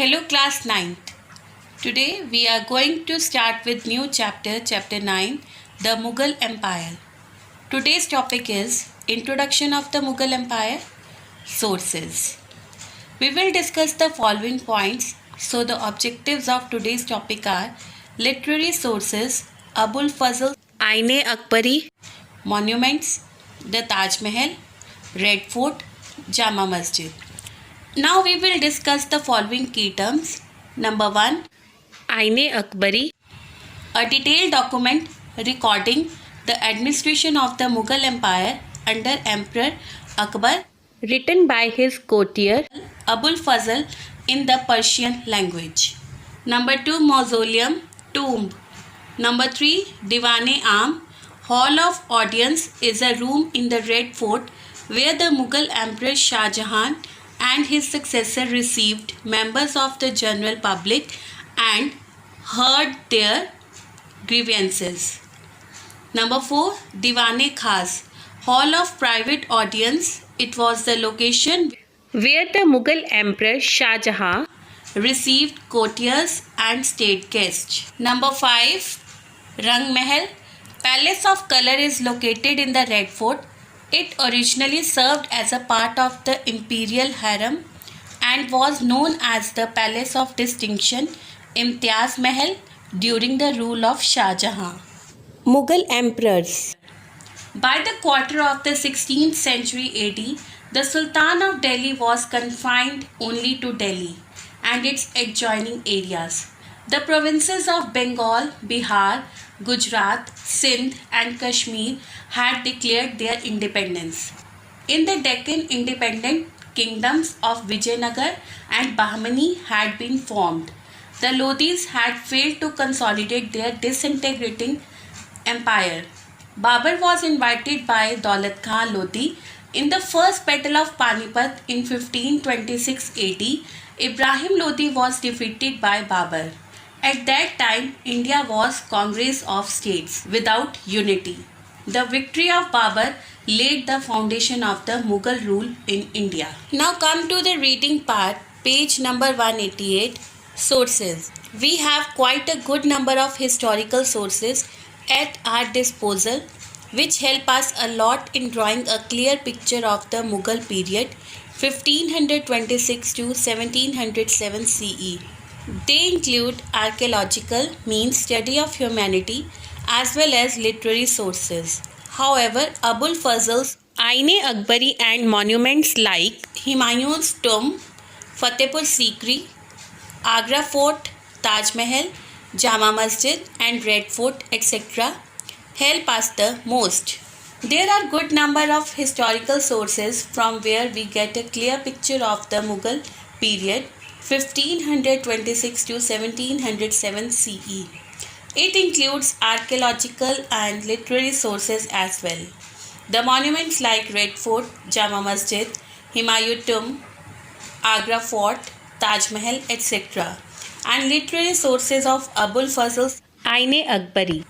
Hello class 9th. Today we are going to start with new chapter 9, the Mughal Empire. Today's topic is Introduction of the Mughal Empire, Sources. We will discuss the following points. So the objectives of today's topic are literary sources, Abul Fazl, Aine Akbari, monuments, the Taj Mahal, Red Fort, Jama Masjid. Now we will discuss the following key terms. Number 1, Aine Akbari, a detailed document recording the administration of the Mughal Empire under Emperor Akbar, written by his courtier Abul Fazl in the Persian language. Number 2, Mausoleum, tomb. Number 3, Diwan-e-Am, Hall of Audience is a room in the Red Fort where the Mughal Emperor Shah Jahan and his successor received members of the general public and heard their grievances. Number 4, Diwan-e-Khas, Hall of Private Audience. It was the location where the Mughal Emperor Shah Jahan received courtiers and state guests. Number 5, Rang Mahal, Palace of Color is located in the Red Fort. It originally served as a part of the imperial harem and was known as the Palace of Distinction, Imtiaz Mahal, during the rule of Shah Jahan. Mughal emperors. By the quarter of the 16th century AD, the Sultan of Delhi was confined only to Delhi and its adjoining areas. The provinces of Bengal, Bihar, Gujarat, Sindh and Kashmir had declared their independence. In the Deccan independent kingdoms of Vijayanagar and Bahmani had been formed. The Lodhis had failed to consolidate their disintegrating empire. Babur was invited by Daulat Khan Lodhi in the first battle of Panipat in 1526 AD. Ibrahim Lodhi was defeated by Babur. At that time, India was Congress of States without unity. The victory of Babur laid the foundation of the Mughal rule in India. Now come to the reading part, page number 188, sources. We have quite a good number of historical sources at our disposal which help us a lot in drawing a clear picture of the Mughal period 1526 to 1707 CE. They include archaeological, means study of humanity, as well as literary sources. However, Abul Fazl's Aine Akbari and monuments like Humayun's tomb, Fatehpur Sikri, Agra Fort, Taj Mahal, Jama Masjid and Red Fort, etc. help us the most. There are good number of historical sources from where we get a clear picture of the Mughal period 1526 to 1707 CE. It includes archaeological and literary sources as well. The monuments like Red Fort, Jama Masjid, Humayun tomb, Agra Fort, Taj Mahal, etc. and literary sources of Abul Fazl's Aine Akbari.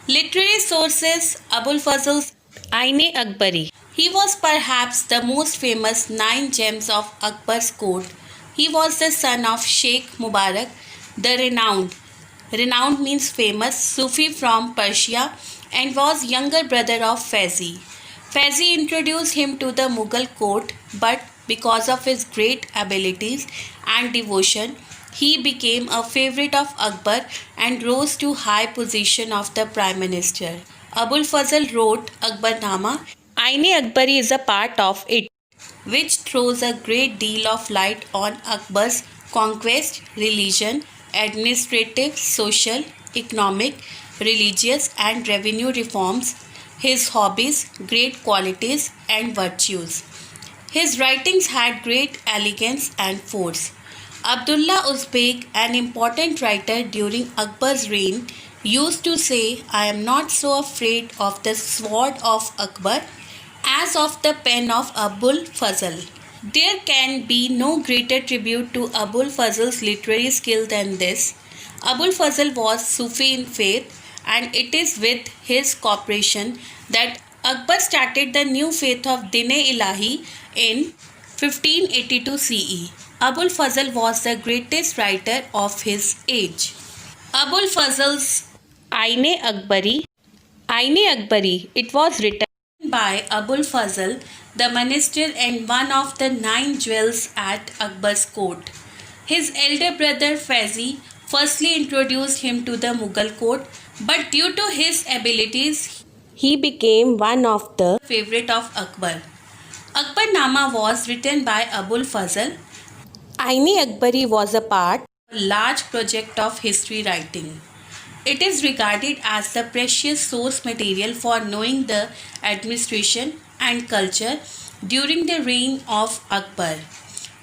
Literary sources Abul Fazl's Aine Akbari. He was perhaps the most famous 9 gems of Akbar's court. He was the son of Sheikh Mubarak, the renowned. Renowned means famous Sufi from Persia and was younger brother of Faizi. Faizi introduced him to the Mughal court, but because of his great abilities and devotion, he became a favorite of Akbar and rose to high position of the Prime Minister. Abul Fazl wrote Akbarnama. Aine Akbari is a part of it, which throws a great deal of light on Akbar's conquest, religion, administrative, social, economic, religious and revenue reforms, his hobbies, great qualities and virtues. His writings had great elegance and force. Abdullah Uzbek, an important writer during Akbar's reign, used to say, "I am not so afraid of the sword of Akbar as of the pen of Abul Fazl." There can be no greater tribute to Abul Fazl's literary skill than this. Abul Fazl was Sufi in faith, and it is with his cooperation that Akbar started the new faith of Din-e-Ilahi in 1582 CE. Abul Fazl was the greatest writer of his age. Abul Fazl's Aine Akbari, it was written by Abul Fazl, the minister and one of the 9 jewels at Akbar's court. His elder brother Faizi firstly introduced him to the Mughal court, but due to his abilities, he became one of the favorite of Akbar. Akbarnama was written by Abul Fazl. Aine-Akbari was a part of a large project of history writing. It is regarded as the precious source material for knowing the administration and culture during the reign of Akbar.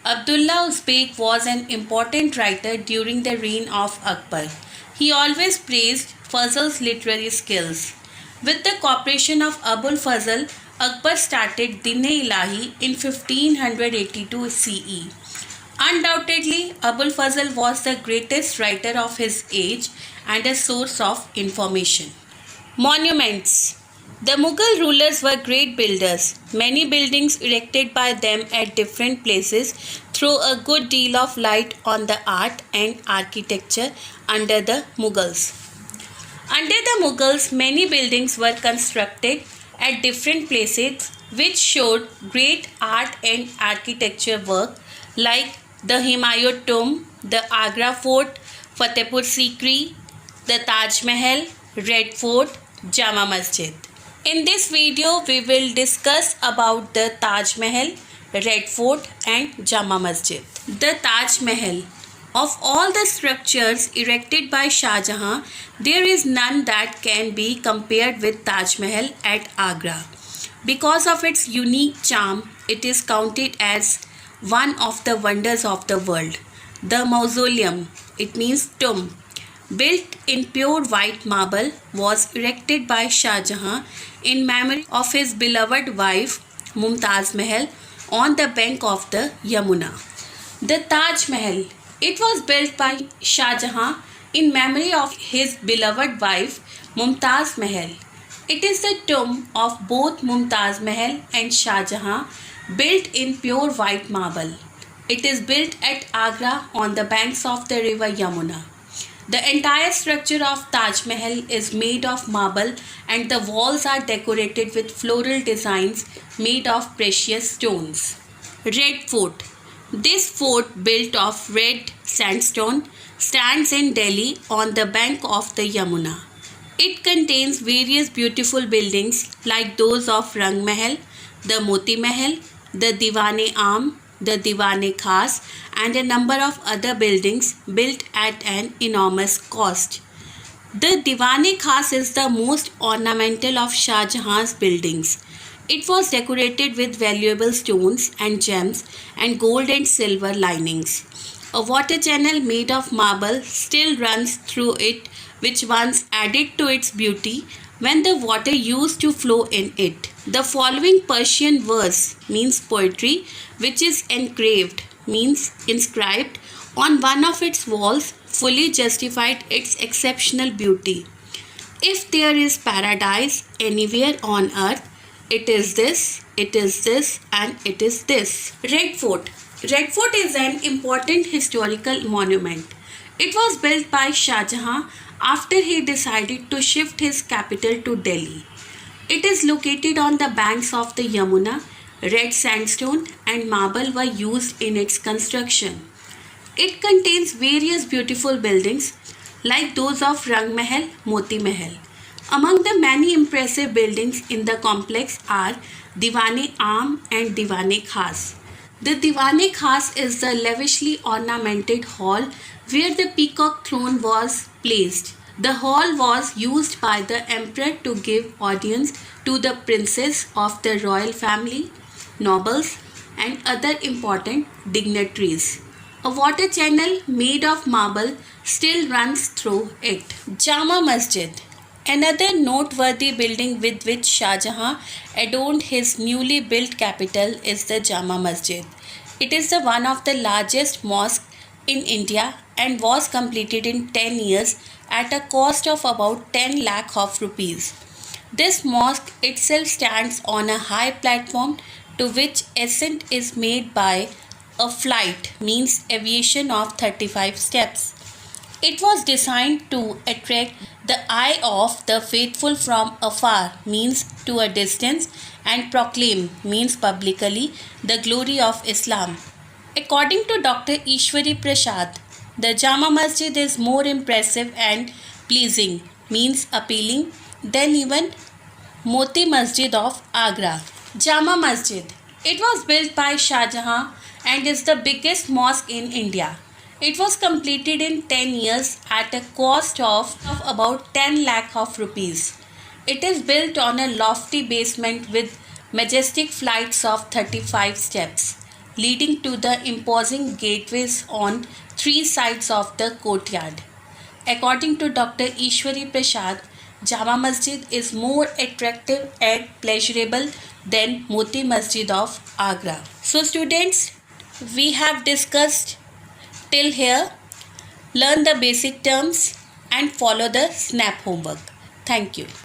Abdullah Uzbek was an important writer during the reign of Akbar. He always praised Fazl's literary skills. With the cooperation of Abul Fazl, Akbar started Din-e-Ilahi in 1582 CE. Undoubtedly, Abul Fazl was the greatest writer of his age and a source of information. Monuments. The Mughal rulers were great builders. Many buildings erected by them at different places throw a good deal of light on the art and architecture under the Mughals. Under the Mughals, many buildings were constructed at different places which showed great art and architecture work like the Humayun Tomb, the Agra Fort, Fatehpur Sikri, the Taj Mahal, Red Fort, Jama Masjid. In this video, we will discuss about the Taj Mahal, Red Fort and Jama Masjid. The Taj Mahal. Of all the structures erected by Shah Jahan, there is none that can be compared with Taj Mahal at Agra. Because of its unique charm, it is counted as one of the wonders of the world. The mausoleum, it means tomb, built in pure white marble, was erected by Shah Jahan in memory of his beloved wife Mumtaz Mahal on the bank of the Yamuna. The Taj Mahal, it was built by Shah Jahan in memory of his beloved wife Mumtaz Mahal. It is the tomb of both Mumtaz Mahal and Shah Jahan, built in pure white marble. It is built at Agra on the banks of the river Yamuna. The entire structure of Taj Mahal is made of marble and the walls are decorated with floral designs made of precious stones. Red Fort. This fort, built of red sandstone, stands in Delhi on the bank of the Yamuna. It contains various beautiful buildings like those of Rang Mahal, the Moti Mahal, the Diwan-e-Aam, the Diwan-e-Khas and a number of other buildings built at an enormous cost. The Diwan-e-Khas is the most ornamental of Shah Jahan's buildings. It was decorated with valuable stones and gems and gold and silver linings. A water channel made of marble still runs through it, which once added to its beauty when the water used to flow in it. The following Persian verse means poetry, which is engraved means inscribed on one of its walls, fully justified its exceptional beauty. If there is paradise anywhere on earth, it is this, and it is this. Red Fort. Red Fort is an important historical monument. It was built by Shah Jahan after he decided to shift his capital to Delhi. It is located on the banks of the Yamuna. Red sandstone and marble were used in its construction. It contains various beautiful buildings like those of Rang Mahal, Moti Mahal. Among the many impressive buildings in the complex are Diwan-e-Aam and Diwan-e-Khas. The Diwan-e-Khas is the lavishly ornamented hall where the peacock throne was placed. The hall was used by the emperor to give audience to the princes of the royal family, nobles, and other important dignitaries. A water channel made of marble still runs through it. Jama Masjid. Another noteworthy building with which Shah Jahan adorned his newly built capital is the Jama Masjid. It is the one of the largest mosques in India and was completed in 10 years at a cost of about 10 lakh of rupees. This mosque itself stands on a high platform to which ascent is made by a flight means aviation of 35 steps. It was designed to attract the eye of the faithful from afar means to a distance, and proclaim means publicly the glory of Islam. According to Dr. Ishwari Prasad, the Jama Masjid is more impressive and pleasing means appealing than even Moti Masjid of Agra. Jama Masjid. It was built by Shah Jahan and is the biggest mosque in India. It was completed in 10 years at a cost of about 10 lakh of rupees. It is built on a lofty basement with majestic flights of 35 steps, leading to the imposing gateways on three sides of the courtyard. According to Dr. Ishwari Prasad, Jama Masjid is more attractive and pleasurable than Moti Masjid of Agra. So students, we have discussed till here. Learn the basic terms and follow the SNAP homework. Thank you.